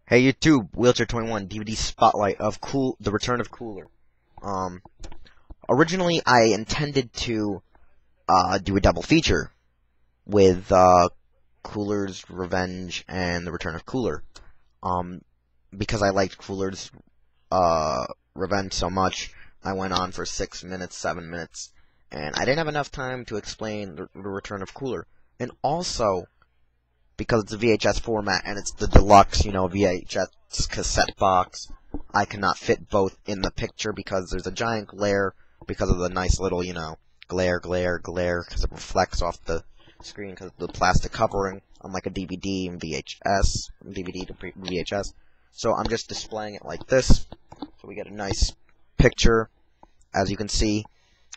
Hey YouTube, Wheelchair 21 DVD spotlight of The Return of Cooler. Originally I intended to do a double feature with Cooler's Revenge and The Return of Cooler. Because I liked Cooler's Revenge so much, I went on for 6 minutes, 7 minutes, and I didn't have enough time to explain the Return of Cooler. And also, because it's a VHS format and it's the deluxe, VHS cassette box, I cannot fit both in the picture because there's a giant glare because of the nice little, glare, because it reflects off the screen because of the plastic covering, unlike a DVD and VHS, DVD to VHS. So I'm just displaying it like this, so we get a nice picture. As you can see,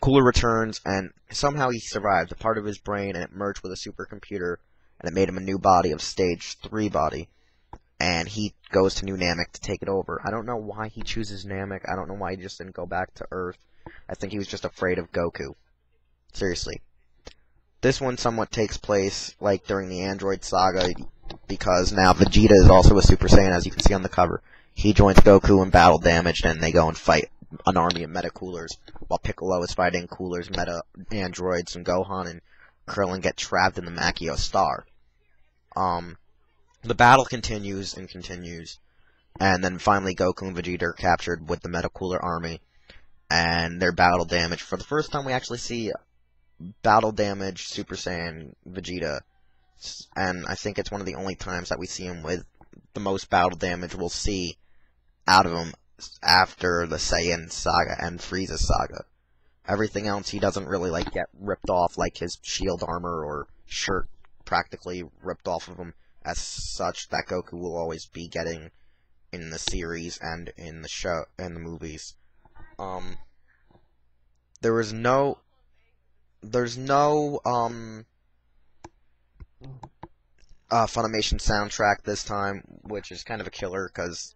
Cooler returns, and somehow he survived. A part of his brain, and it merged with a supercomputer, and it made him a new body of Stage 3 body. And he goes to New Namek to take it over. I don't know why he chooses Namek. I don't know why he just didn't go back to Earth. I think he was just afraid of Goku. Seriously. This one somewhat takes place, like, during the Android saga, because now Vegeta is also a Super Saiyan, as you can see on the cover. He joins Goku in Battle Damaged, and they go and fight an army of Meta Coolers, while Piccolo is fighting Cooler's Meta Androids, and Gohan and Krillin get trapped in the Makio Star. The battle continues and continues, and then finally Goku and Vegeta are captured with the Meta Cooler army, and they're battle damaged. For the first time we actually see battle damaged Super Saiyan Vegeta, and I think it's one of the only times that we see him with the most battle damage we'll see out of him after the Saiyan saga and Frieza saga. Everything else he doesn't really get ripped off, like his shield armor or shirt practically ripped off of him, as such that Goku will always be getting in the series and in the show and the movies. There's no Funimation soundtrack this time, which is kind of a killer because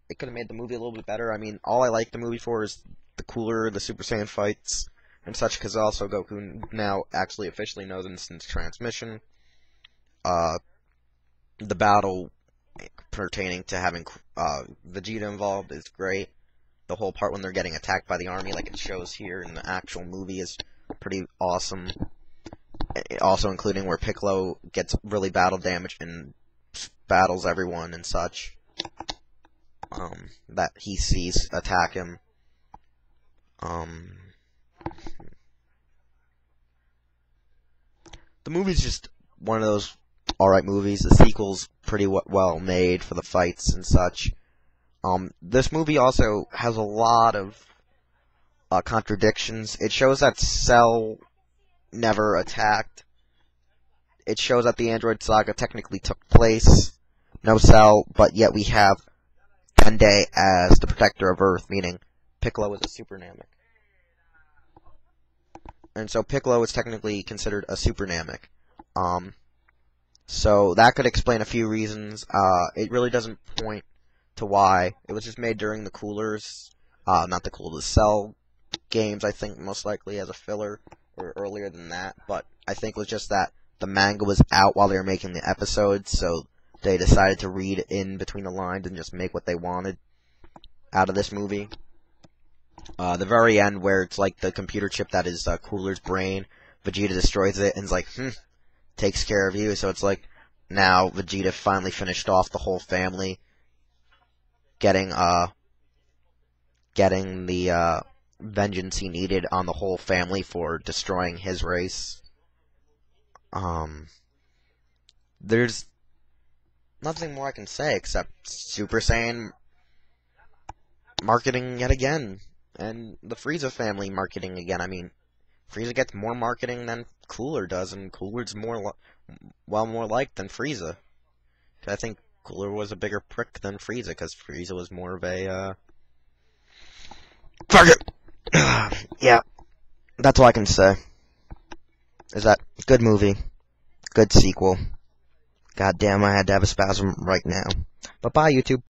it could have made the movie a little bit better. I mean, all I like the movie for is the Cooler, the Super Saiyan fights, and such, because also Goku now actually officially knows instant transmission. The battle pertaining to having Vegeta involved is great. The whole part when they're getting attacked by the army, like it shows here in the actual movie, is pretty awesome. Also including where Piccolo gets really battle damaged and battles everyone and such that he sees attack him. The movie's just one of those alright movies. The sequel's pretty well made for the fights and such. This movie also has a lot of contradictions. It shows that Cell never attacked. It shows that the Android Saga technically took place. No Cell, but yet we have Dende as the protector of Earth, meaning Piccolo is a Super Namek. And so Piccolo is technically considered a Super Namek. So that could explain a few reasons. It really doesn't point to why. It was just made during the Coolers, not the Cooler, the Cell games, I think, most likely as a filler, or earlier than that. But I think it was just that the manga was out while they were making the episodes, so they decided to read in between the lines and just make what they wanted out of this movie. The very end, where it's like the computer chip that is Cooler's brain, Vegeta destroys it and is like, takes care of you. So it's like, now Vegeta finally finished off the whole family, getting the vengeance he needed on the whole family for destroying his race. There's nothing more I can say except Super Saiyan marketing yet again, and the Frieza family marketing again. I mean, Frieza gets more marketing than Cooler does, and Cooler's more liked than Frieza. I think Cooler was a bigger prick than Frieza, because Frieza was more of a fuck it. Yeah, that's all I can say. Is that good movie, good sequel. God damn, I had to have a spasm right now. But bye, YouTube.